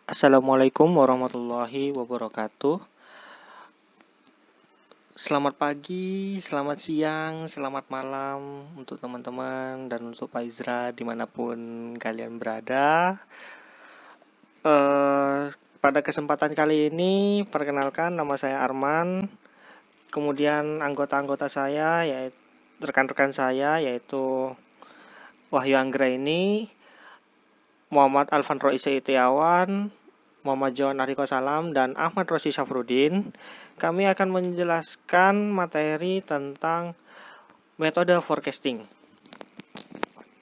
Assalamualaikum warahmatullahi wabarakatuh. Selamat pagi, selamat siang, selamat malam untuk teman-teman dan untuk Pak Izra dimanapun kalian berada. Pada kesempatan kali ini, perkenalkan nama saya Arman. Kemudian anggota-anggota saya, yaitu rekan-rekan saya, yaitu Wahyu Anggraini, Muhammad Alvan Roise Itiawan, Muhammad John Ariko Salam, dan Ahmad Rosi Syafruddin. Kami akan menjelaskan materi tentang metode forecasting.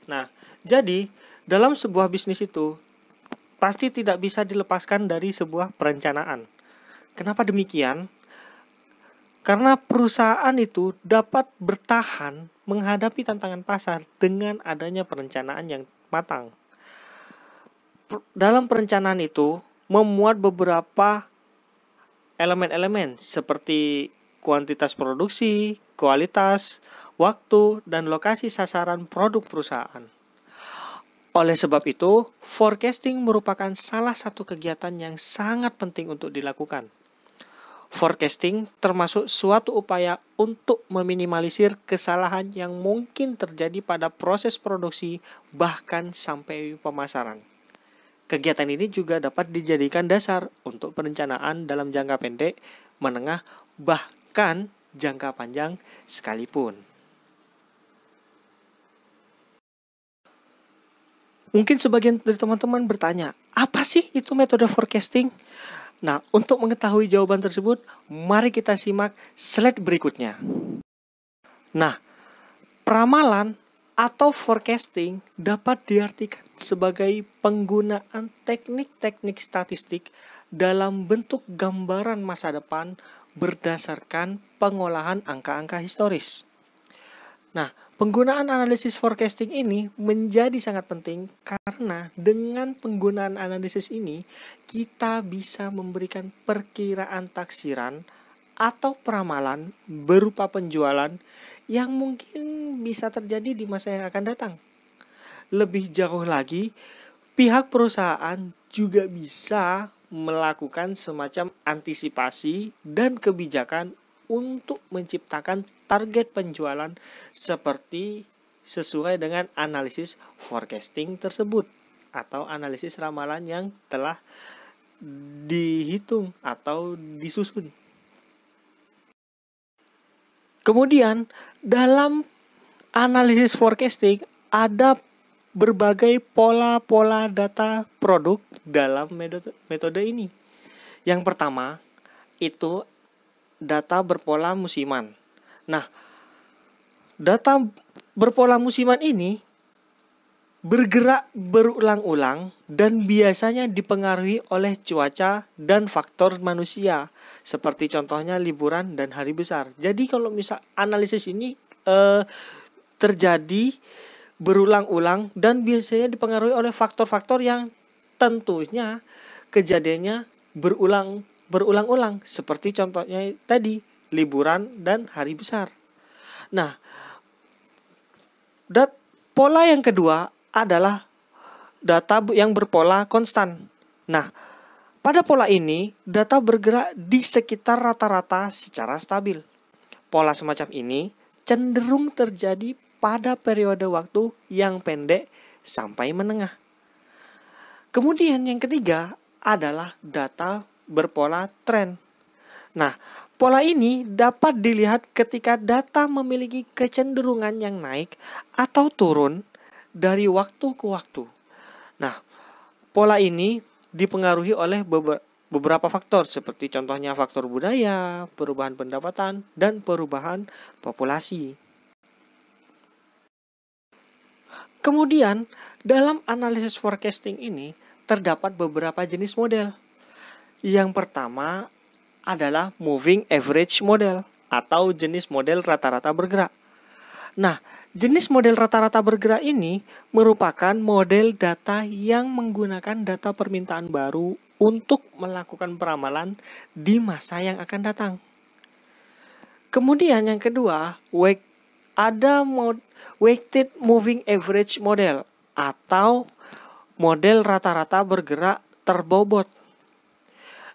Nah, jadi dalam sebuah bisnis itu pasti tidak bisa dilepaskan dari sebuah perencanaan. Kenapa demikian? Karena perusahaan itu dapat bertahan menghadapi tantangan pasar dengan adanya perencanaan yang matang. Dalam perencanaan itu memuat beberapa elemen-elemen seperti kuantitas produksi, kualitas, waktu, dan lokasi sasaran produk perusahaan. Oleh sebab itu, forecasting merupakan salah satu kegiatan yang sangat penting untuk dilakukan. Forecasting termasuk suatu upaya untuk meminimalisir kesalahan yang mungkin terjadi pada proses produksi bahkan sampai pemasaran. Kegiatan ini juga dapat dijadikan dasar untuk perencanaan dalam jangka pendek, menengah, bahkan jangka panjang sekalipun. Mungkin sebagian dari teman-teman bertanya, apa sih itu metode forecasting? Nah, untuk mengetahui jawaban tersebut, mari kita simak slide berikutnya. Nah, peramalan atau forecasting dapat diartikan sebagai penggunaan teknik-teknik statistik dalam bentuk gambaran masa depan berdasarkan pengolahan angka-angka historis. Nah, penggunaan analisis forecasting ini menjadi sangat penting karena dengan penggunaan analisis ini kita bisa memberikan perkiraan taksiran atau peramalan berupa penjualan yang mungkin bisa terjadi di masa yang akan datang. Lebih jauh lagi, pihak perusahaan juga bisa melakukan semacam antisipasi dan kebijakan untuk menciptakan target penjualan seperti sesuai dengan analisis forecasting tersebut atau analisis ramalan yang telah dihitung atau disusun. Kemudian dalam analisis forecasting ada berbagai pola-pola data produk dalam metode ini. Yang pertama itu data berpola musiman. Nah, data berpola musiman ini bergerak berulang-ulang dan biasanya dipengaruhi oleh cuaca dan faktor manusia, seperti contohnya liburan dan hari besar. Jadi kalau misal analisis ini terjadi berulang-ulang dan biasanya dipengaruhi oleh faktor-faktor yang tentunya kejadiannya berulang-ulang, seperti contohnya tadi liburan dan hari besar. Nah, pola yang kedua adalah data yang berpola konstan. Nah, pada pola ini data bergerak di sekitar rata-rata secara stabil. Pola semacam ini cenderung terjadi pada periode waktu yang pendek sampai menengah. Kemudian yang ketiga adalah data berpola tren. Nah, pola ini dapat dilihat ketika data memiliki kecenderungan yang naik atau turun dari waktu ke waktu. Nah, pola ini dipengaruhi oleh beberapa faktor seperti contohnya faktor budaya, perubahan pendapatan, dan perubahan populasi. Kemudian, dalam analisis forecasting ini terdapat beberapa jenis model. Yang pertama adalah moving average model atau jenis model rata-rata bergerak. Nah, jenis model rata-rata bergerak ini merupakan model data yang menggunakan data permintaan baru untuk melakukan peramalan di masa yang akan datang. Kemudian yang kedua, ada weighted moving average model atau model rata-rata bergerak terbobot.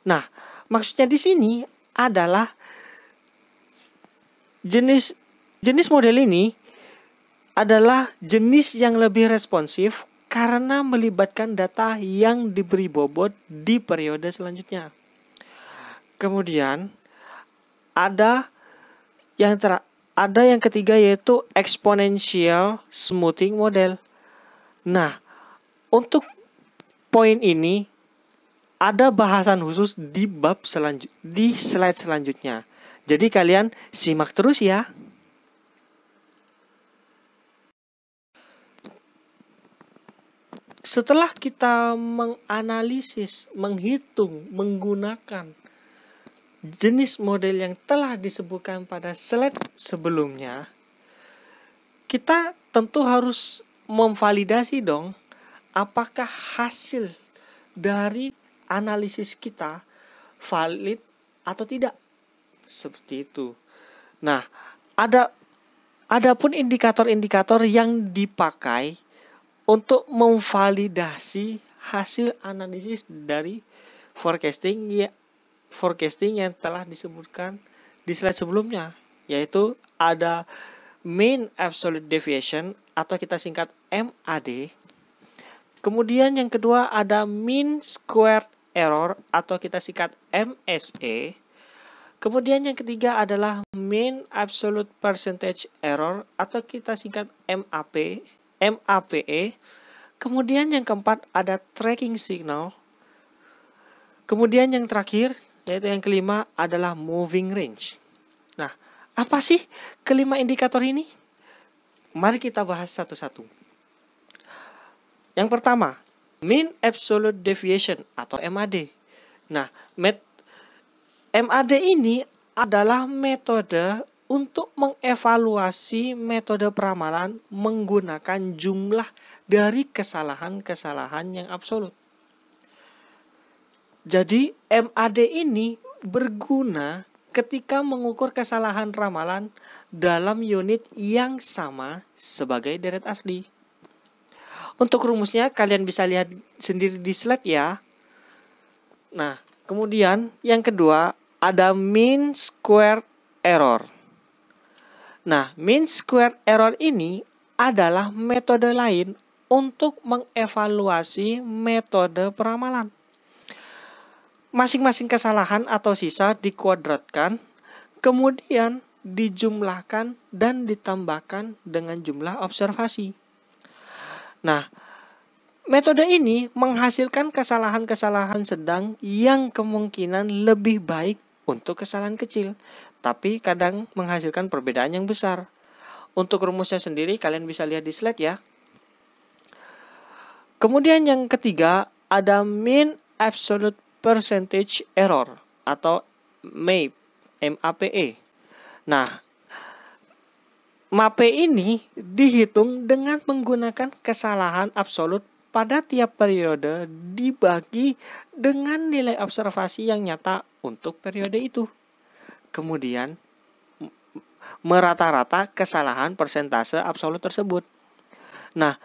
Nah, maksudnya di sini adalah jenis model ini adalah jenis yang lebih responsif karena melibatkan data yang diberi bobot di periode selanjutnya. Kemudian ada yang ketiga yaitu exponential smoothing model. Nah, untuk poin ini ada bahasan khusus di slide selanjutnya. Jadi kalian simak terus ya. Setelah kita menganalisis, menghitung, menggunakan jenis model yang telah disebutkan pada slide sebelumnya, kita tentu harus memvalidasi dong apakah hasil dari analisis kita valid atau tidak. Seperti itu. Nah, adapun indikator-indikator yang dipakai untuk memvalidasi hasil analisis dari forecasting yang telah disebutkan di slide sebelumnya, yaitu ada mean absolute deviation atau kita singkat MAD. Kemudian yang kedua ada mean squared error atau kita singkat MSE. Kemudian yang ketiga adalah mean absolute percentage error atau kita singkat MAPE. Kemudian yang keempat ada tracking signal. Kemudian yang terakhir yaitu yang kelima adalah moving range. Nah, apa sih kelima indikator ini? Mari kita bahas satu-satu. Yang pertama, mean absolute deviation atau MAD. Nah, MAD ini adalah metode untuk mengevaluasi metode peramalan menggunakan jumlah dari kesalahan-kesalahan yang absolut. Jadi MAD ini berguna ketika mengukur kesalahan ramalan dalam unit yang sama sebagai deret asli. Untuk rumusnya kalian bisa lihat sendiri di slide ya. Nah, kemudian yang kedua ada mean squared error. Nah, mean squared error ini adalah metode lain untuk mengevaluasi metode peramalan. Masing-masing kesalahan atau sisa dikuadratkan, kemudian dijumlahkan dan ditambahkan dengan jumlah observasi. Nah, metode ini menghasilkan kesalahan-kesalahan sedang yang kemungkinan lebih baik untuk kesalahan kecil, tapi kadang menghasilkan perbedaan yang besar. Untuk rumusnya sendiri kalian bisa lihat di slide ya. Kemudian yang ketiga ada mean absolute percentage error atau MAPE. Nah, MAPE ini dihitung dengan menggunakan kesalahan absolut pada tiap periode dibagi dengan nilai observasi yang nyata untuk periode itu. Kemudian merata-rata kesalahan persentase absolut tersebut. Nah,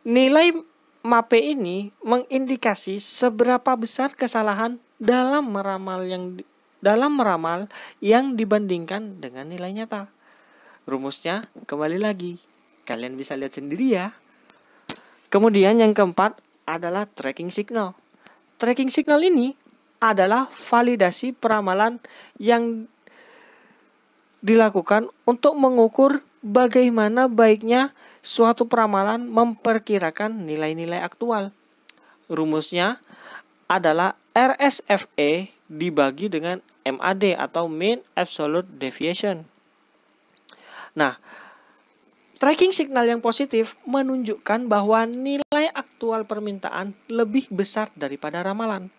nilai MAPE ini mengindikasi seberapa besar kesalahan dalam meramal yang dibandingkan dengan nilai nyata. Rumusnya kembali lagi, kalian bisa lihat sendiri ya. Kemudian yang keempat adalah tracking signal. Tracking signal ini adalah validasi peramalan yang dilakukan untuk mengukur bagaimana baiknya suatu peramalan memperkirakan nilai-nilai aktual. Rumusnya adalah RSFE dibagi dengan MAD atau mean absolute deviation. Nah, tracking signal yang positif menunjukkan bahwa nilai aktual permintaan lebih besar daripada ramalan.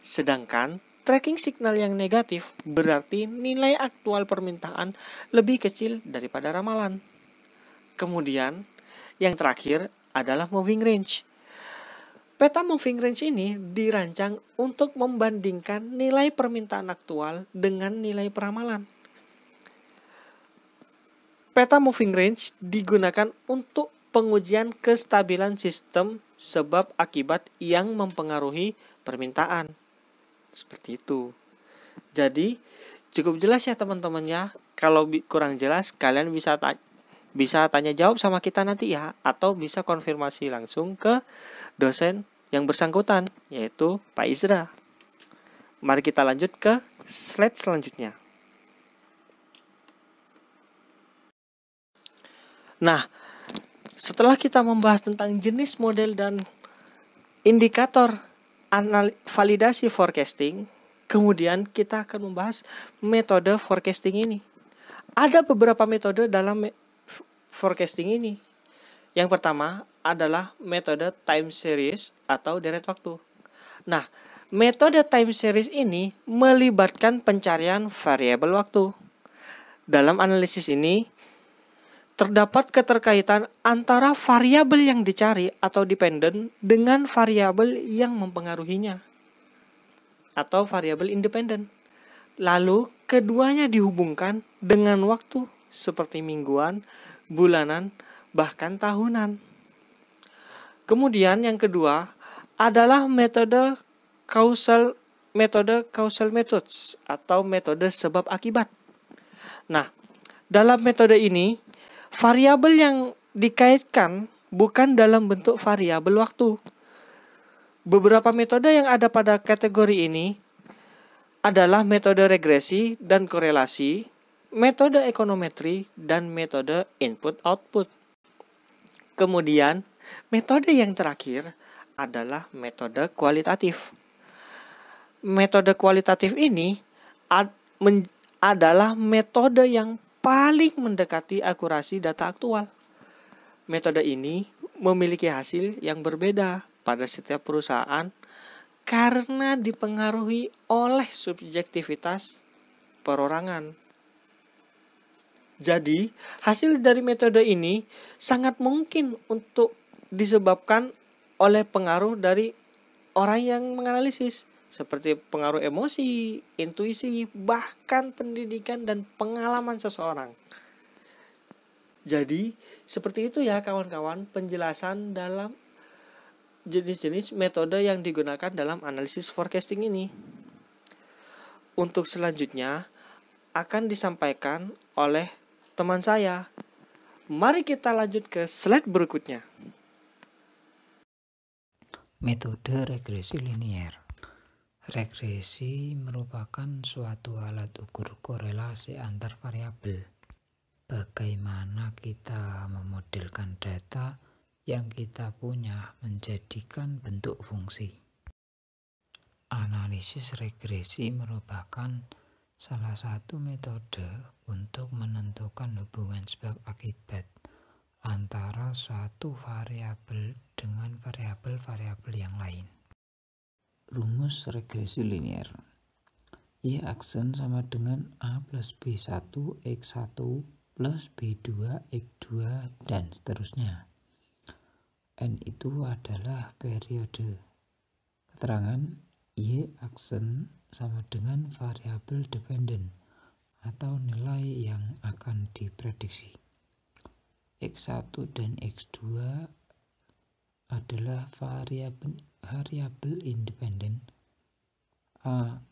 Sedangkan tracking signal yang negatif berarti nilai aktual permintaan lebih kecil daripada ramalan. Kemudian, yang terakhir adalah moving range. Peta moving range ini dirancang untuk membandingkan nilai permintaan aktual dengan nilai peramalan. Peta moving range digunakan untuk pengujian kestabilan sistem sebab akibat yang mempengaruhi permintaan. Seperti itu. Jadi cukup jelas ya teman-teman ya. Kalau kurang jelas kalian bisa tanya jawab sama kita nanti ya, atau bisa konfirmasi langsung ke dosen yang bersangkutan, yaitu Pak Izra. Mari kita lanjut ke slide selanjutnya. Nah, setelah kita membahas tentang jenis model dan indikator validasi forecasting, kemudian kita akan membahas metode forecasting ini. Ada beberapa metode dalam forecasting ini. Yang pertama adalah metode time series atau deret waktu. Nah, metode time series ini melibatkan pencarian variabel waktu. Dalam analisis ini, terdapat keterkaitan antara variabel yang dicari atau dependen dengan variabel yang mempengaruhinya atau variabel independen. Lalu keduanya dihubungkan dengan waktu seperti mingguan, bulanan, bahkan tahunan. Kemudian yang kedua adalah metode causal methods atau metode sebab akibat. Nah, dalam metode ini variabel yang dikaitkan bukan dalam bentuk variabel waktu. Beberapa metode yang ada pada kategori ini adalah metode regresi dan korelasi, metode ekonometri, dan metode input-output. Kemudian, metode yang terakhir adalah metode kualitatif. Metode kualitatif ini adalah metode yang paling mendekati akurasi data aktual. Metode ini memiliki hasil yang berbeda pada setiap perusahaan karena dipengaruhi oleh subjektivitas perorangan. Jadi, hasil dari metode ini sangat mungkin untuk disebabkan oleh pengaruh dari orang yang menganalisis, seperti pengaruh emosi, intuisi, bahkan pendidikan dan pengalaman seseorang. Jadi, seperti itu ya kawan-kawan penjelasan dalam jenis-jenis metode yang digunakan dalam analisis forecasting ini. Untuk selanjutnya akan disampaikan oleh teman saya. Mari kita lanjut ke slide berikutnya. Metode regresi linier. Regresi merupakan suatu alat ukur korelasi antar variabel. Bagaimana kita memodelkan data yang kita punya menjadikan bentuk fungsi. Analisis regresi merupakan salah satu metode untuk menentukan hubungan sebab akibat antara suatu variabel dengan variabel-variabel yang lain. Rumus regresi linier. Y aksen sama dengan A plus B1 X1 plus B2 X2 dan seterusnya. N itu adalah periode. Keterangan Y aksen sama dengan variabel dependen atau nilai yang akan diprediksi. X1 dan X2 adalah variabel independen. A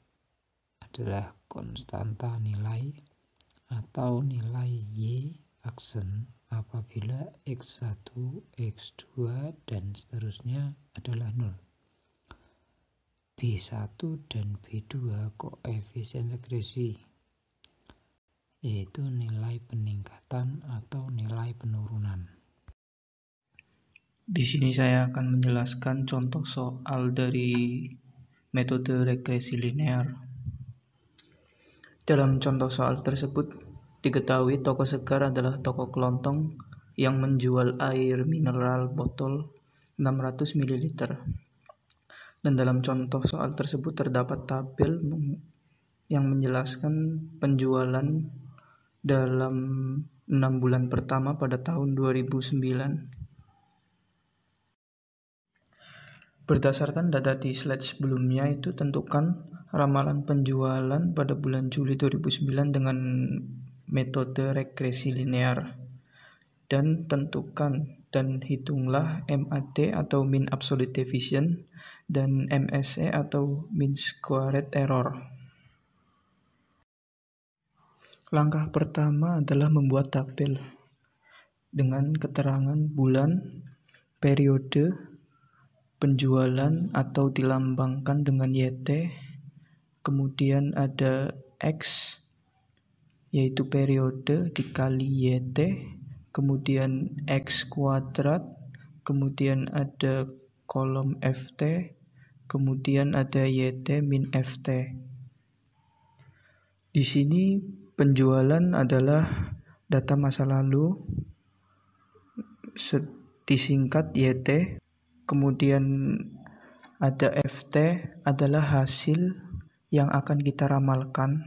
adalah konstanta nilai atau nilai Y aksen apabila X1, X2, dan seterusnya adalah 0. B1 dan B2 koefisien regresi, yaitu nilai peningkatan atau nilai penurunan. Di sini saya akan menjelaskan contoh soal dari metode regresi linear. Dalam contoh soal tersebut, diketahui toko Sekar adalah toko kelontong yang menjual air mineral botol 600 ml. Dan dalam contoh soal tersebut terdapat tabel yang menjelaskan penjualan dalam 6 bulan pertama pada tahun 2009. Berdasarkan data di slide sebelumnya itu tentukan ramalan penjualan pada bulan Juli 2009 dengan metode regresi linear dan tentukan dan hitunglah MAD atau mean absolute deviation dan MSE atau mean squared error. Langkah pertama adalah membuat tabel dengan keterangan bulan, periode, penjualan atau dilambangkan dengan YT, kemudian ada X yaitu periode dikali YT, kemudian X kuadrat, kemudian ada kolom FT, kemudian ada YT min FT. Di sini penjualan adalah data masa lalu, disingkat YT, kemudian ada FT adalah hasil yang akan kita ramalkan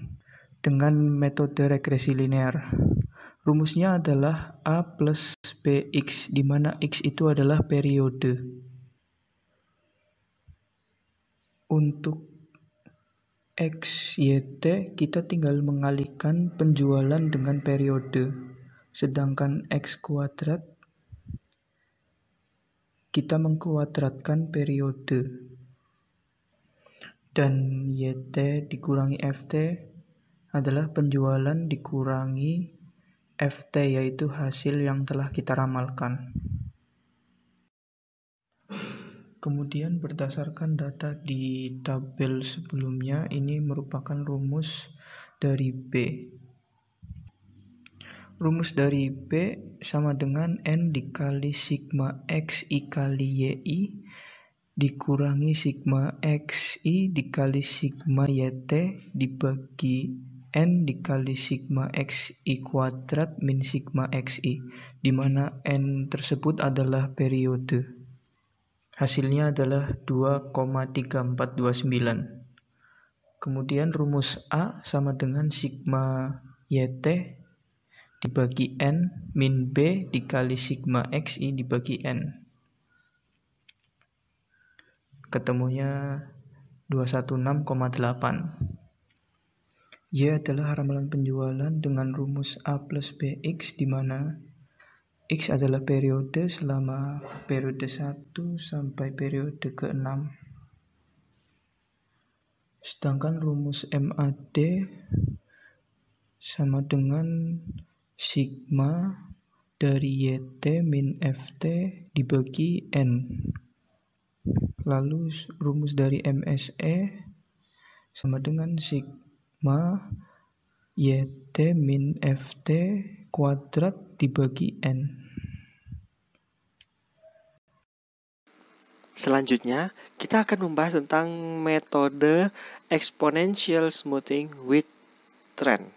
dengan metode regresi linear. Rumusnya adalah A plus BX, di mana X itu adalah periode. Untuk X, YT, kita tinggal mengalihkan penjualan dengan periode. Sedangkan X kuadrat, kita mengkuadratkan periode. Dan YT dikurangi FT adalah penjualan dikurangi FT, yaitu hasil yang telah kita ramalkan. Kemudian berdasarkan data di tabel sebelumnya, ini merupakan rumus dari B. Rumus dari B sama dengan N dikali sigma XI kali YI dikurangi sigma XI dikali sigma YT dibagi N dikali sigma XI kuadrat min sigma XI, di mana N tersebut adalah periode. Hasilnya adalah 2,3429. Kemudian rumus A sama dengan sigma YT dibagi N min B dikali sigma XI dibagi N. Ketemunya 216,8. Y adalah ramalan penjualan dengan rumus A plus BX, di mana X adalah periode selama periode 1 sampai periode ke-6. Sedangkan rumus MAD sama dengan sigma dari YT min FT dibagi N. Lalu rumus dari MSE sama dengan sigma YT min FT kuadrat dibagi N. Selanjutnya, kita akan membahas tentang metode exponential smoothing with trend.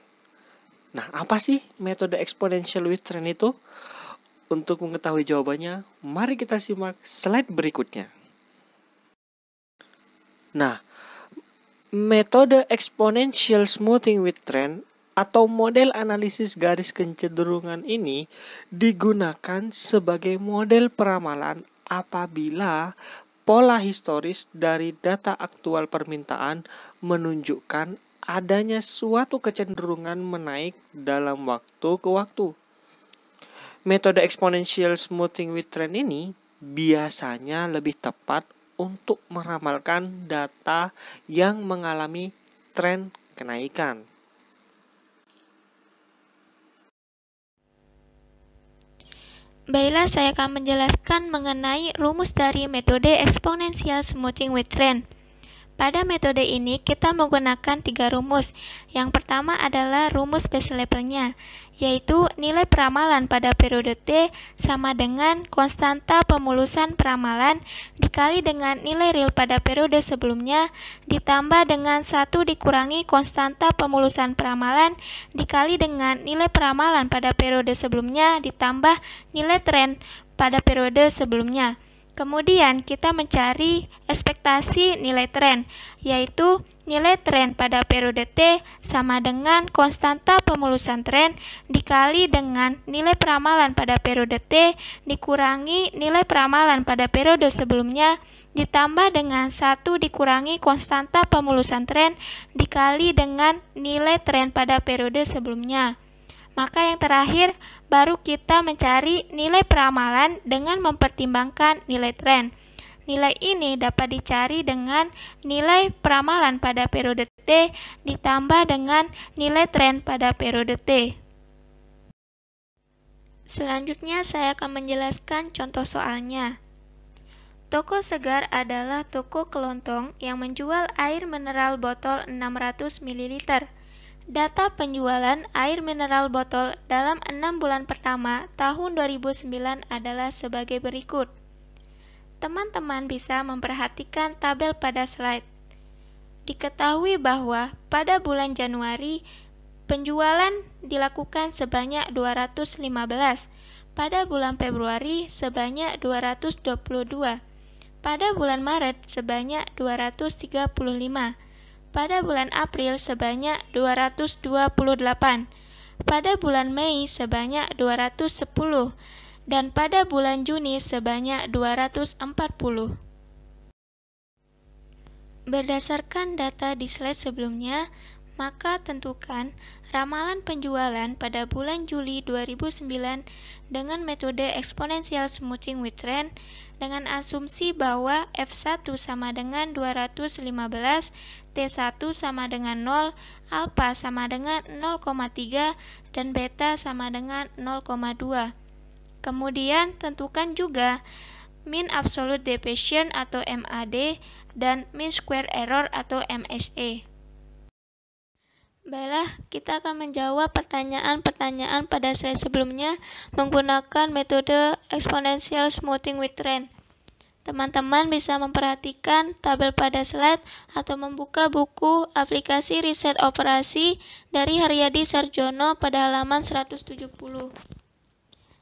Nah, apa sih metode exponential with trend itu? Untuk mengetahui jawabannya, mari kita simak slide berikutnya. Nah, metode exponential smoothing with trend atau model analisis garis kecenderungan ini digunakan sebagai model peramalan apabila pola historis dari data aktual permintaan menunjukkan adanya suatu kecenderungan menaik dalam waktu ke waktu. Metode exponential smoothing with trend ini biasanya lebih tepat untuk meramalkan data yang mengalami tren kenaikan. Baiklah, saya akan menjelaskan mengenai rumus dari metode exponential smoothing with trend. Pada metode ini kita menggunakan 3 rumus. Yang pertama adalah rumus base levelnya, yaitu nilai peramalan pada periode T sama dengan konstanta pemulusan peramalan dikali dengan nilai real pada periode sebelumnya ditambah dengan 1 dikurangi konstanta pemulusan peramalan dikali dengan nilai peramalan pada periode sebelumnya ditambah nilai tren pada periode sebelumnya. Kemudian kita mencari ekspektasi nilai tren, yaitu nilai tren pada periode T sama dengan konstanta pemulusan tren dikali dengan nilai peramalan pada periode T dikurangi nilai peramalan pada periode sebelumnya ditambah dengan 1 dikurangi konstanta pemulusan tren dikali dengan nilai tren pada periode sebelumnya. Maka yang terakhir, baru kita mencari nilai peramalan dengan mempertimbangkan nilai tren. Nilai ini dapat dicari dengan nilai peramalan pada periode T ditambah dengan nilai tren pada periode T. Selanjutnya saya akan menjelaskan contoh soalnya. Toko Segar adalah toko kelontong yang menjual air mineral botol 600 ml. Data penjualan air mineral botol dalam 6 bulan pertama tahun 2009 adalah sebagai berikut. Teman-teman bisa memperhatikan tabel pada slide. Diketahui bahwa pada bulan Januari, penjualan dilakukan sebanyak 215, pada bulan Februari sebanyak 222, pada bulan Maret sebanyak 235, pada bulan April sebanyak 228, pada bulan Mei sebanyak 210, dan pada bulan Juni sebanyak 240. Berdasarkan data di slide sebelumnya, maka tentukan ramalan penjualan pada bulan Juli 2009 dengan metode eksponensial smoothing with trend dengan asumsi bahwa F1 sama dengan 215, T1 sama dengan 0, alpha sama dengan 0,3, dan beta sama dengan 0,2. Kemudian tentukan juga mean absolute deviation atau MAD dan mean square error atau MSE. Baiklah, kita akan menjawab pertanyaan-pertanyaan pada slide sebelumnya menggunakan metode exponential smoothing with trend. Teman-teman bisa memperhatikan tabel pada slide atau membuka buku aplikasi riset operasi dari Haryadi Sarjono pada halaman 170.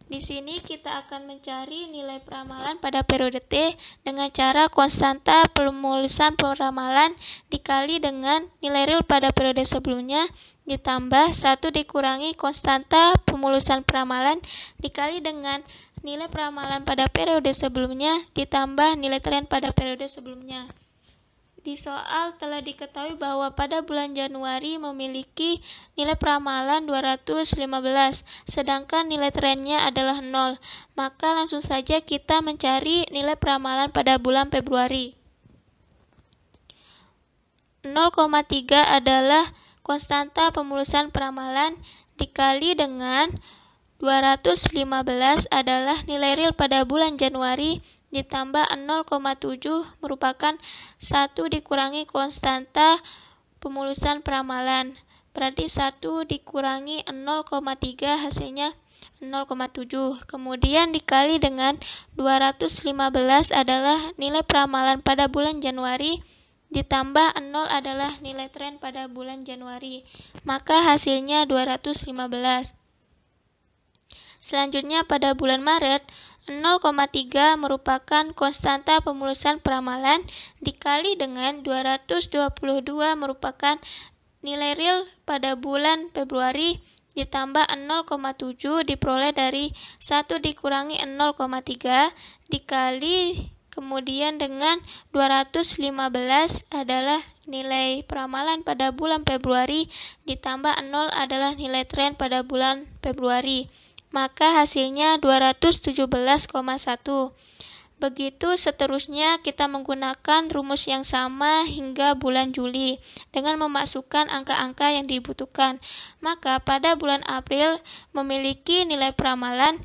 Di sini kita akan mencari nilai peramalan pada periode T dengan cara konstanta pemulisan peramalan dikali dengan nilai real pada periode sebelumnya ditambah 1 dikurangi konstanta pemulisan peramalan dikali dengan nilai peramalan pada periode sebelumnya ditambah nilai tren pada periode sebelumnya. Di soal telah diketahui bahwa pada bulan Januari memiliki nilai peramalan 215, sedangkan nilai trennya adalah 0. Maka langsung saja kita mencari nilai peramalan pada bulan Februari. 0,3 adalah konstanta pemulusan peramalan dikali dengan 215 adalah nilai real pada bulan Januari ditambah 0,7 merupakan 1 dikurangi konstanta pemulusan peramalan. Berarti 1 dikurangi 0,3 hasilnya 0,7. Kemudian dikali dengan 215 adalah nilai peramalan pada bulan Januari ditambah 0 adalah nilai tren pada bulan Januari. Maka hasilnya 215. Selanjutnya pada bulan Maret 0,3 merupakan konstanta pemulusan peramalan dikali dengan 222 merupakan nilai real pada bulan Februari ditambah 0,7 diperoleh dari 1 dikurangi 0,3 dikali kemudian dengan 215 adalah nilai peramalan pada bulan Februari ditambah 0 adalah nilai tren pada bulan Februari. Maka hasilnya 217,1. Begitu seterusnya kita menggunakan rumus yang sama hingga bulan Juli dengan memasukkan angka-angka yang dibutuhkan. Maka pada bulan April memiliki nilai peramalan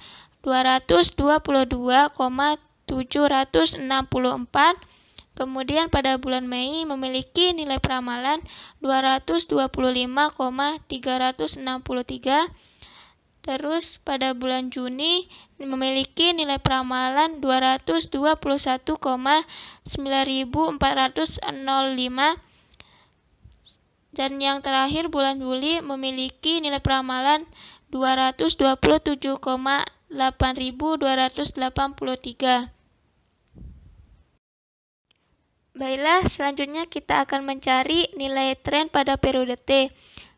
222,764. Kemudian pada bulan Mei memiliki nilai peramalan 225,363. Terus pada bulan Juni memiliki nilai peramalan 221,9405 dan yang terakhir bulan Juli memiliki nilai peramalan 227,8283. Baiklah, selanjutnya kita akan mencari nilai tren pada periode T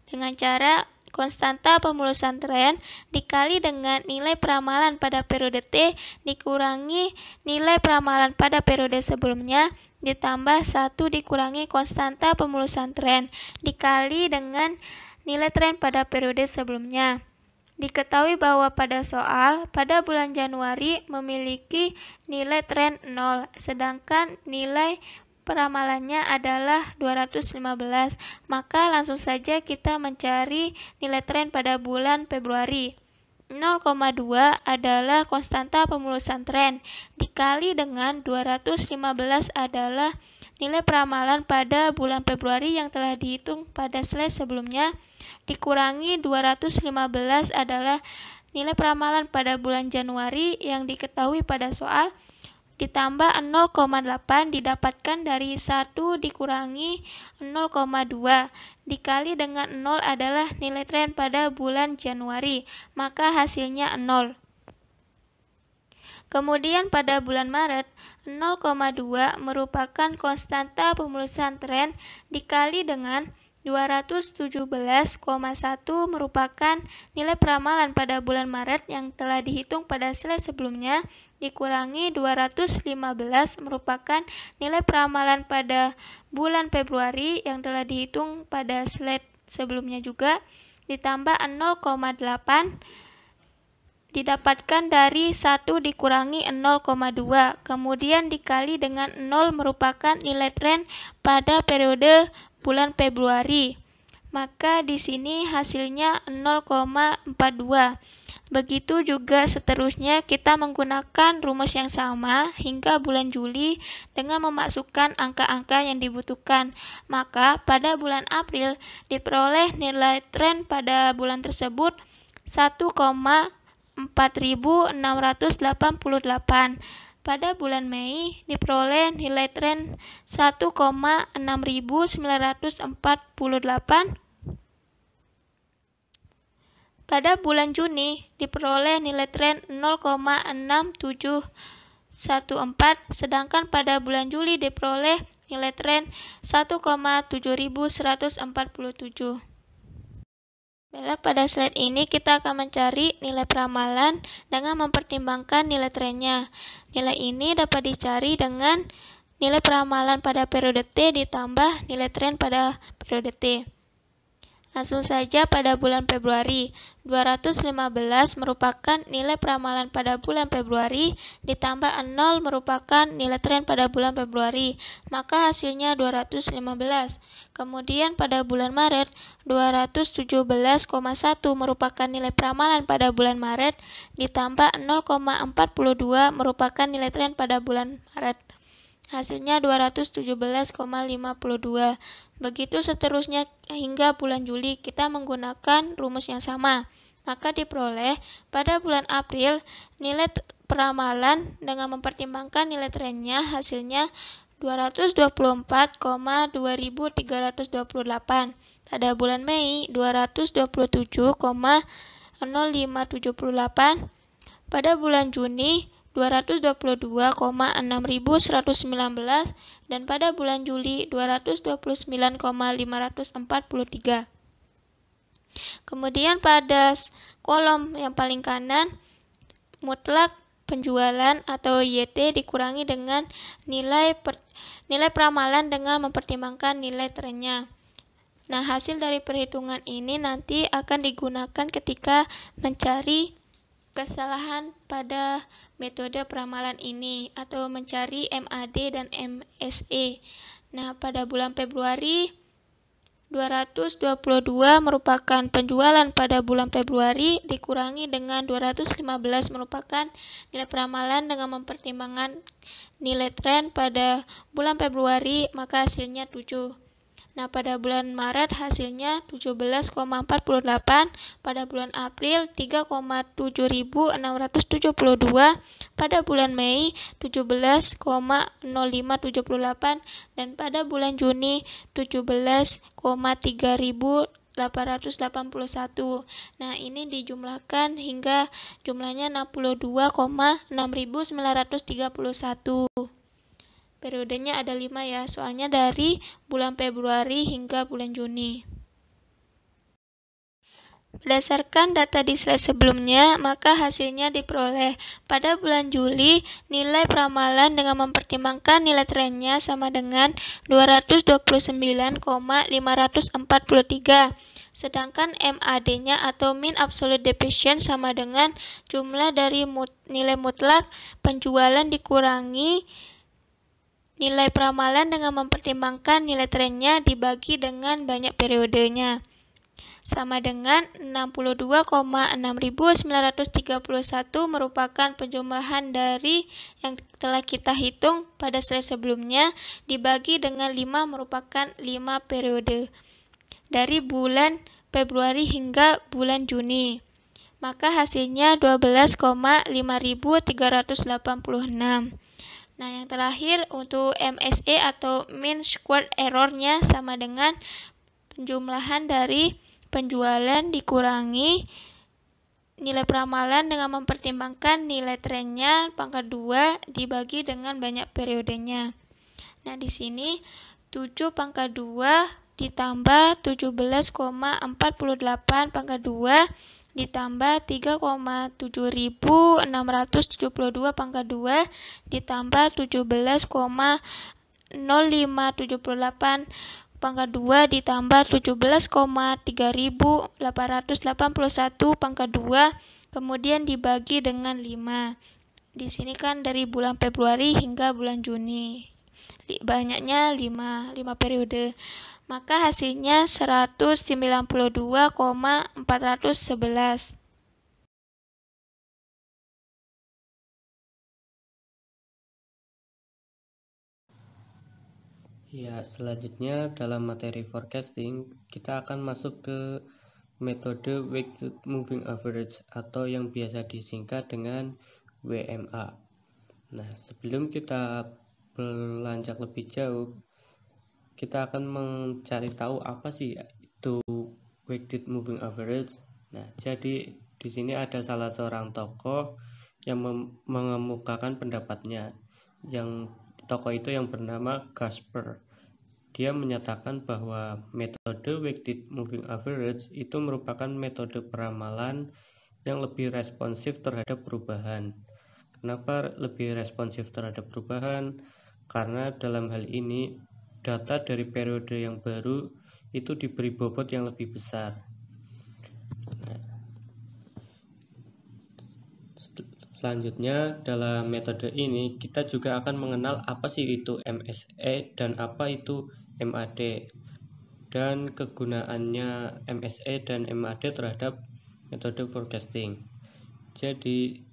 dengan cara konstanta pemulusan tren dikali dengan nilai peramalan pada periode T dikurangi nilai peramalan pada periode sebelumnya ditambah 1 dikurangi konstanta pemulusan tren dikali dengan nilai tren pada periode sebelumnya. Diketahui bahwa pada soal, pada bulan Januari memiliki nilai tren 0, sedangkan nilai peramalannya adalah 215, maka langsung saja kita mencari nilai tren pada bulan Februari. 0,2 adalah konstanta pemulusan tren, dikali dengan 215 adalah nilai peramalan pada bulan Februari yang telah dihitung pada slide sebelumnya, dikurangi 215 adalah nilai peramalan pada bulan Januari yang diketahui pada soal, ditambah 0,8 didapatkan dari 1 dikurangi 0,2 dikali dengan 0 adalah nilai tren pada bulan Januari, maka hasilnya 0. Kemudian pada bulan Maret, 0,2 merupakan konstanta pemulusan tren dikali dengan 217,1 merupakan nilai peramalan pada bulan Maret yang telah dihitung pada slide sebelumnya, dikurangi 215 merupakan nilai peramalan pada bulan Februari yang telah dihitung pada slide sebelumnya juga, ditambah 0,8 didapatkan dari 1 dikurangi 0,2, kemudian dikali dengan 0 merupakan nilai tren pada periode bulan Februari. Maka di sini hasilnya 0,42. Begitu juga seterusnya kita menggunakan rumus yang sama hingga bulan Juli dengan memasukkan angka-angka yang dibutuhkan. Maka pada bulan April diperoleh nilai tren pada bulan tersebut 1,4688. Pada bulan Mei diperoleh nilai tren 1,6948. Pada bulan Juni diperoleh nilai tren 0,6714, sedangkan pada bulan Juli diperoleh nilai tren 1,7147. Pada slide ini kita akan mencari nilai peramalan dengan mempertimbangkan nilai trennya. Nilai ini dapat dicari dengan nilai peramalan pada periode T ditambah nilai tren pada periode T. Langsung saja pada bulan Februari, 215 merupakan nilai peramalan pada bulan Februari, ditambah 0 merupakan nilai tren pada bulan Februari, maka hasilnya 215. Kemudian pada bulan Maret, 217,1 merupakan nilai peramalan pada bulan Maret, ditambah 0,42 merupakan nilai tren pada bulan Maret. Hasilnya 217,52. Begitu seterusnya hingga bulan Juli kita menggunakan rumus yang sama. Maka diperoleh pada bulan April nilai peramalan dengan mempertimbangkan nilai trennya hasilnya 224,2328. Pada bulan Mei 227,0578. Pada bulan Juni 222,6119 dan pada bulan Juli 229,543. Kemudian pada kolom yang paling kanan mutlak penjualan atau YT dikurangi dengan nilai peramalan dengan mempertimbangkan nilai trennya. Nah, hasil dari perhitungan ini nanti akan digunakan ketika mencari kesalahan pada metode peramalan ini atau mencari MAD dan MSE. Nah, pada bulan Februari 222 merupakan penjualan pada bulan Februari dikurangi dengan 215 merupakan nilai peramalan dengan mempertimbangkan nilai tren pada bulan Februari, maka hasilnya 7. Nah, pada bulan Maret hasilnya 17,48, pada bulan April 3,7672, pada bulan Mei 17,0578, dan pada bulan Juni 17,3881. Nah, ini dijumlahkan hingga jumlahnya 62,6931. Periodenya ada 5 ya, soalnya dari bulan Februari hingga bulan Juni. Berdasarkan data di slide sebelumnya, maka hasilnya diperoleh pada bulan Juli nilai peramalan dengan mempertimbangkan nilai trennya sama dengan 229,543. sedangkan MAD-nya atau mean absolute deviation sama dengan jumlah dari nilai mutlak penjualan dikurangi nilai peramalan dengan mempertimbangkan nilai trennya dibagi dengan banyak periodenya, sama dengan 62,6931 merupakan penjumlahan dari yang telah kita hitung pada slide sebelumnya dibagi dengan 5 merupakan 5 periode dari bulan Februari hingga bulan Juni. Maka hasilnya 12,5386. Nah, yang terakhir untuk MSE atau mean squared error-nya sama dengan penjumlahan dari penjualan dikurangi nilai peramalan dengan mempertimbangkan nilai trennya pangkat 2 dibagi dengan banyak periodenya. Nah, di sini 7 pangkat 2 ditambah 17,48 pangkat 2 ditambah 3,7672 pangkat 2 ditambah 17,0578 pangkat 2 ditambah 17,3881 pangkat 2 kemudian dibagi dengan 5. Di sini kan dari bulan Februari hingga bulan Juni. Banyaknya 5 periode. Maka hasilnya 192,411. Ya, selanjutnya dalam materi forecasting, kita akan masuk ke metode Weighted Moving Average atau yang biasa disingkat dengan WMA. Nah, sebelum kita beranjak lebih jauh, kita akan mencari tahu apa sih itu Weighted Moving Average. Nah, jadi di sini ada salah seorang tokoh yang mengemukakan pendapatnya. Yang tokoh itu yang bernama Gasper. Dia menyatakan bahwa metode Weighted Moving Average itu merupakan metode peramalan yang lebih responsif terhadap perubahan. Kenapa lebih responsif terhadap perubahan? Karena dalam hal ini data dari periode yang baru itu diberi bobot yang lebih besar. Selanjutnya dalam metode ini kita juga akan mengenal apa sih itu MSE dan apa itu MAD dan kegunaannya MSE dan MAD terhadap metode forecasting. Jadi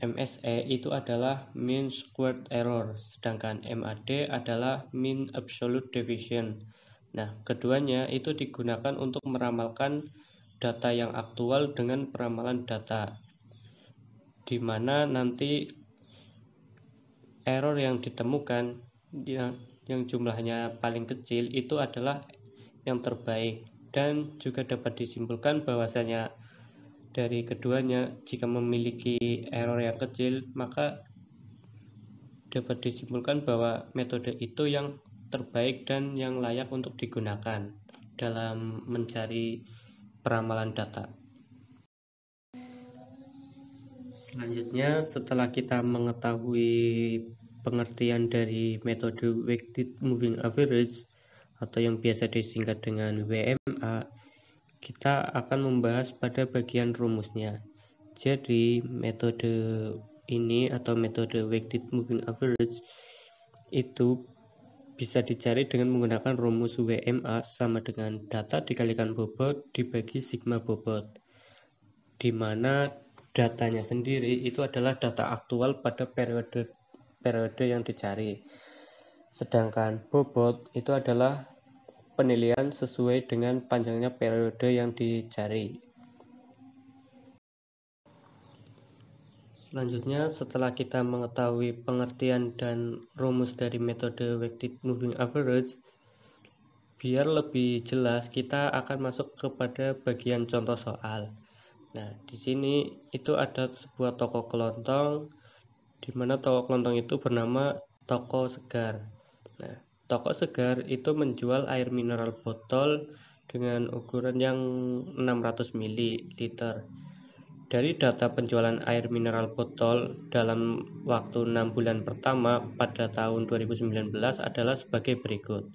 MSE itu adalah mean squared error, sedangkan MAD adalah mean absolute deviation. Nah, keduanya itu digunakan untuk meramalkan data yang aktual dengan peramalan data, di mana nanti error yang ditemukan yang jumlahnya paling kecil itu adalah yang terbaik, dan juga dapat disimpulkan bahwasanya dari keduanya jika memiliki error yang kecil maka dapat disimpulkan bahwa metode itu yang terbaik dan yang layak untuk digunakan dalam mencari peramalan data. Selanjutnya, setelah kita mengetahui pengertian dari metode Weighted Moving Average atau yang biasa disingkat dengan WMA, kita akan membahas pada bagian rumusnya. Jadi, metode ini atau metode Weighted Moving Average itu bisa dicari dengan menggunakan rumus WMA sama dengan data dikalikan bobot dibagi sigma bobot, di mana datanya sendiri itu adalah data aktual pada periode yang dicari, sedangkan bobot itu adalah penilaian sesuai dengan panjangnya periode yang dicari. Selanjutnya, setelah kita mengetahui pengertian dan rumus dari metode Weighted Moving Average, biar lebih jelas kita akan masuk kepada bagian contoh soal. Nah, di sini itu ada sebuah toko kelontong, di mana toko kelontong itu bernama Toko Segar. Nah, Toko Segar itu menjual air mineral botol dengan ukuran yang 600 ml. Dari data penjualan air mineral botol dalam waktu 6 bulan pertama pada tahun 2019 adalah sebagai berikut.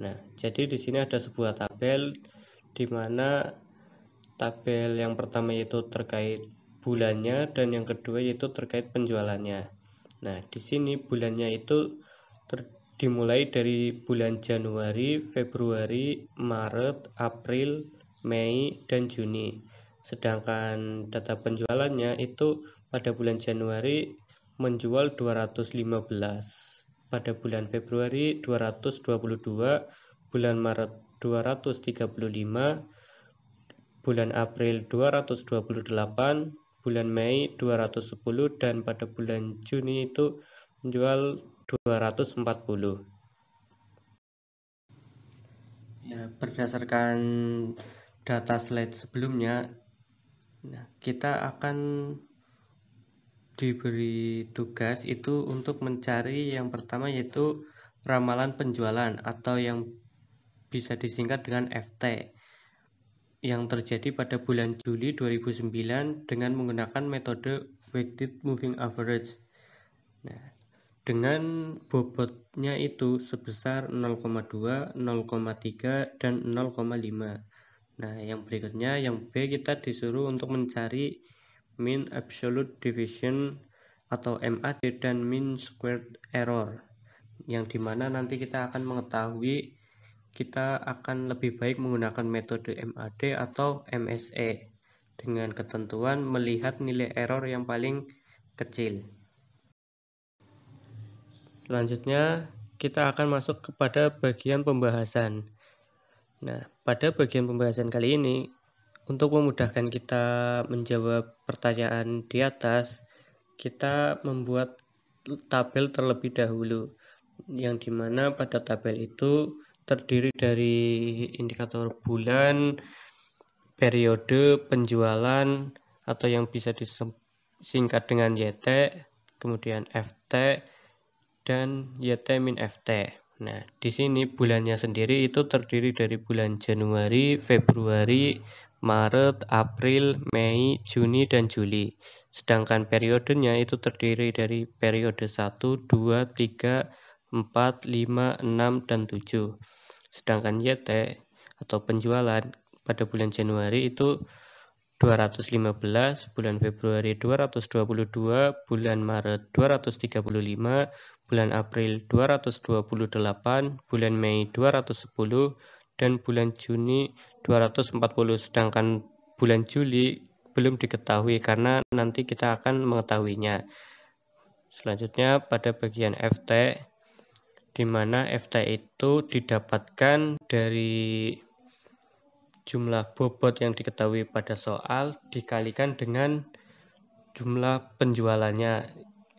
Nah, jadi di sini ada sebuah tabel di mana tabel yang pertama yaitu terkait bulannya dan yang kedua yaitu terkait penjualannya. Nah, di sini bulannya itu dimulai dari bulan Januari, Februari, Maret, April, Mei, dan Juni. Sedangkan data penjualannya itu pada bulan Januari menjual 215, pada bulan Februari 222, bulan Maret 235, bulan April 228, bulan Mei 210, dan pada bulan Juni itu menjual 240. Ya, berdasarkan data slide sebelumnya, kita akan diberi tugas itu untuk mencari yang pertama yaitu ramalan penjualan atau yang bisa disingkat dengan FT yang terjadi pada bulan Juli 2009 dengan menggunakan metode Weighted Moving Average. Nah, dengan bobotnya itu sebesar 0,2, 0,3, dan 0,5. Nah, yang berikutnya, yang B, kita disuruh untuk mencari mean absolute deviation atau MAD dan mean squared error, yang dimana nanti kita akan mengetahui kita akan lebih baik menggunakan metode MAD atau MSE dengan ketentuan melihat nilai error yang paling kecil. Selanjutnya kita akan masuk kepada bagian pembahasan. Nah, pada bagian pembahasan kali ini, untuk memudahkan kita menjawab pertanyaan di atas, kita membuat tabel terlebih dahulu, yang dimana pada tabel itu terdiri dari indikator bulan, periode, penjualan, atau yang bisa disingkat dengan YT, kemudian FT, dan YT min FT. Nah, di sini bulannya sendiri itu terdiri dari bulan Januari, Februari, Maret, April, Mei, Juni, dan Juli. Sedangkan periodenya itu terdiri dari periode 1, 2, 3, 4, 5, 6, dan 7. Sedangkan YT atau penjualan pada bulan Januari itu 215, bulan Februari 222, bulan Maret 235, bulan April 228, bulan Mei 210, dan bulan Juni 240. Sedangkan bulan Juli belum diketahui karena nanti kita akan mengetahuinya. Selanjutnya pada bagian FT, di mana FT itu didapatkan dari jumlah bobot yang diketahui pada soal dikalikan dengan jumlah penjualannya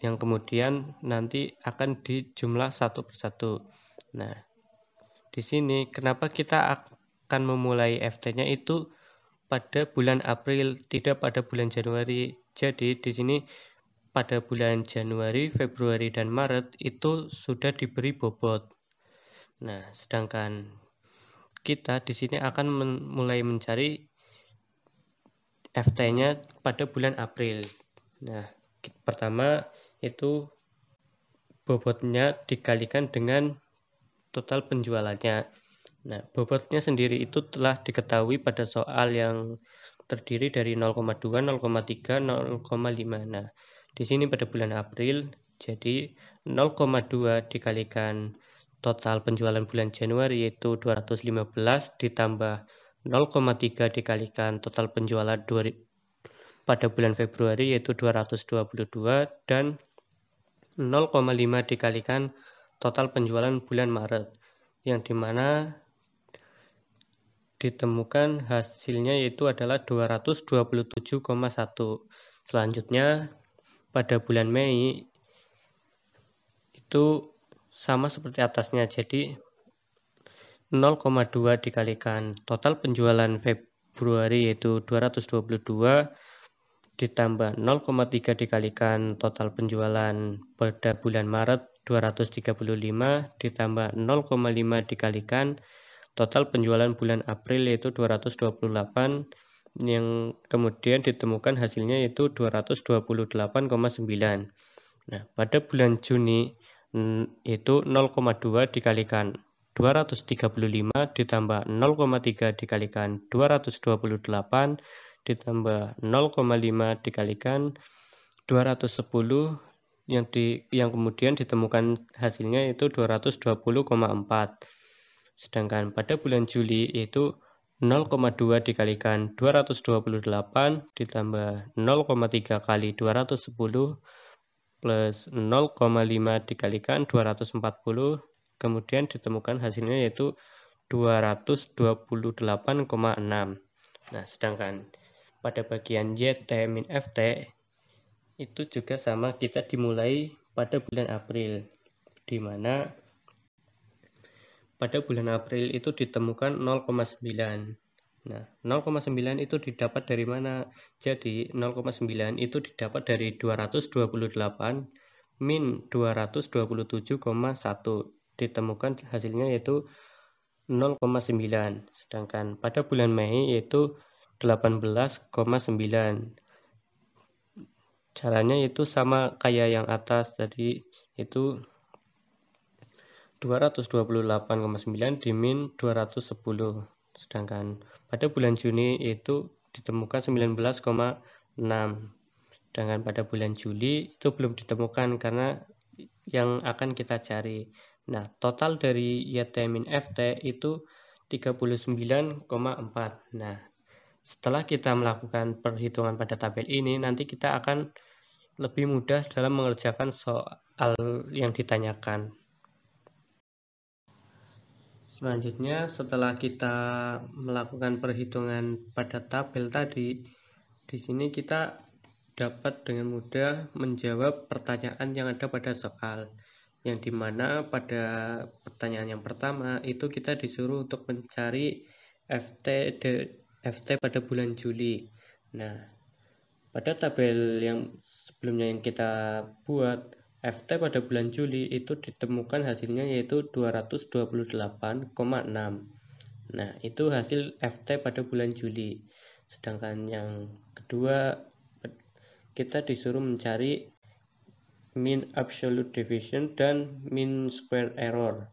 yang kemudian nanti akan dijumlah satu persatu. Nah, di sini kenapa kita akan memulai FT-nya itu pada bulan April, tidak pada bulan Januari. Jadi di sini pada bulan Januari, Februari, dan Maret itu sudah diberi bobot. Nah, sedangkan kita di sini akan mulai mencari FT-nya pada bulan April. Nah, pertama itu bobotnya dikalikan dengan total penjualannya. Nah, bobotnya sendiri itu telah diketahui pada soal yang terdiri dari 0,2, 0,3, 0,5. Nah, di sini pada bulan April, jadi 0,2 dikalikan total penjualan bulan Januari yaitu 215 ditambah 0,3 dikalikan total penjualan pada bulan Februari yaitu 222 dan 0,5 dikalikan total penjualan bulan Maret, yang dimana ditemukan hasilnya yaitu adalah 227,1. Selanjutnya pada bulan Mei itu sama seperti atasnya, jadi 0,2 dikalikan total penjualan Februari yaitu 222 ditambah 0,3 dikalikan total penjualan pada bulan Maret 235 ditambah 0,5 dikalikan total penjualan bulan April yaitu 228, yang kemudian ditemukan hasilnya yaitu 228,9. Nah, pada bulan Juni itu 0,2 dikalikan 235 ditambah 0,3 dikalikan 228 ditambah 0,5 dikalikan 210 yang kemudian ditemukan hasilnya yaitu 220,4. Sedangkan pada bulan Juli yaitu 0,2 dikalikan 228 ditambah 0,3 kali 210 plus 0,5 dikalikan 240, kemudian ditemukan hasilnya yaitu 228,6. Nah, sedangkan pada bagian YT min FT itu juga sama, kita dimulai pada bulan April, di mana pada bulan April itu ditemukan 0,9. Nah, 0,9 itu didapat dari mana? Jadi 0,9 itu didapat dari 228 min 227,1. Ditemukan hasilnya yaitu 0,9. Sedangkan pada bulan Mei yaitu 18,9. Caranya itu sama kayak yang atas tadi, itu 228,9 dimin 210. Sedangkan pada bulan Juni itu ditemukan 19,6. Sedangkan pada bulan Juli itu belum ditemukan karena yang akan kita cari. Nah, total dari YT min FT itu 39,4. Nah, setelah kita melakukan perhitungan pada tabel ini, nanti kita akan lebih mudah dalam mengerjakan soal yang ditanyakan. Selanjutnya, setelah kita melakukan perhitungan pada tabel tadi, di sini kita dapat dengan mudah menjawab pertanyaan yang ada pada soal, yang dimana pada pertanyaan yang pertama itu kita disuruh untuk mencari FT pada bulan Juli. Nah, pada tabel yang sebelumnya yang kita buat, FT pada bulan Juli itu ditemukan hasilnya yaitu 228,6. Nah, itu hasil FT pada bulan Juli. Sedangkan yang kedua, kita disuruh mencari mean absolute deviation dan mean square error.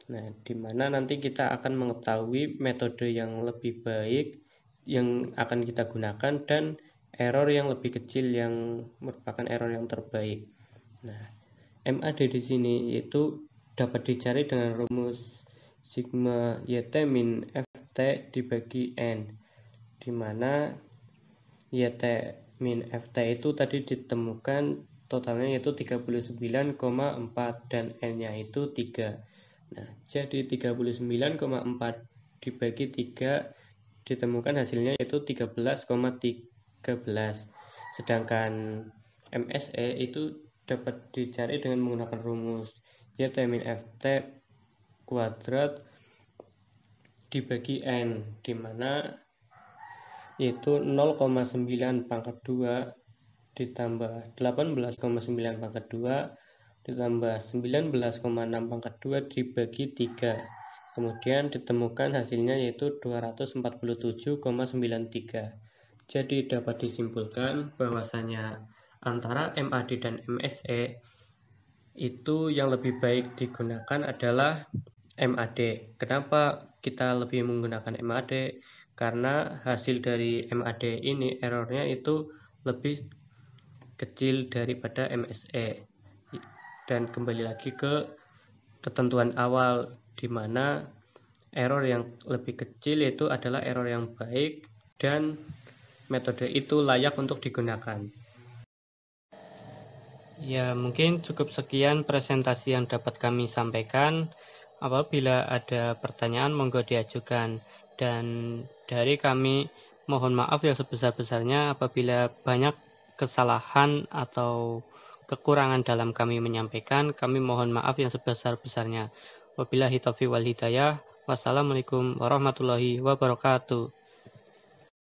Nah, di mana nanti kita akan mengetahui metode yang lebih baik yang akan kita gunakan dan error yang lebih kecil yang merupakan error yang terbaik. Nah, MAD di sini itu dapat dicari dengan rumus sigma YT min FT dibagi N, di mana YT min FT itu tadi ditemukan totalnya yaitu 39,4 dan N-nya itu 3. Nah, jadi 39,4 dibagi 3 ditemukan hasilnya yaitu 13,13. Sedangkan MSE itu dapat dicari dengan menggunakan rumus YT min FT kuadrat dibagi N, di mana yaitu 0,9 pangkat 2 ditambah 18,9 pangkat 2 ditambah 19,6 pangkat 2 dibagi 3. Kemudian ditemukan hasilnya yaitu 247,93. Jadi dapat disimpulkan bahwasanya antara MAD dan MSE itu yang lebih baik digunakan adalah MAD. Kenapa kita lebih menggunakan MAD? Karena hasil dari MAD ini errornya itu lebih kecil daripada MSE. Dan kembali lagi ke ketentuan awal, di mana error yang lebih kecil itu adalah error yang baik dan metode itu layak untuk digunakan. Ya, mungkin cukup sekian presentasi yang dapat kami sampaikan. Apabila ada pertanyaan, monggo diajukan. Dan dari kami mohon maaf yang sebesar-besarnya apabila banyak kesalahan atau kekurangan dalam kami menyampaikan. Kami mohon maaf yang sebesar-besarnya. Wabillahi taufiq wal hidayah. Wassalamualaikum warahmatullahi wabarakatuh.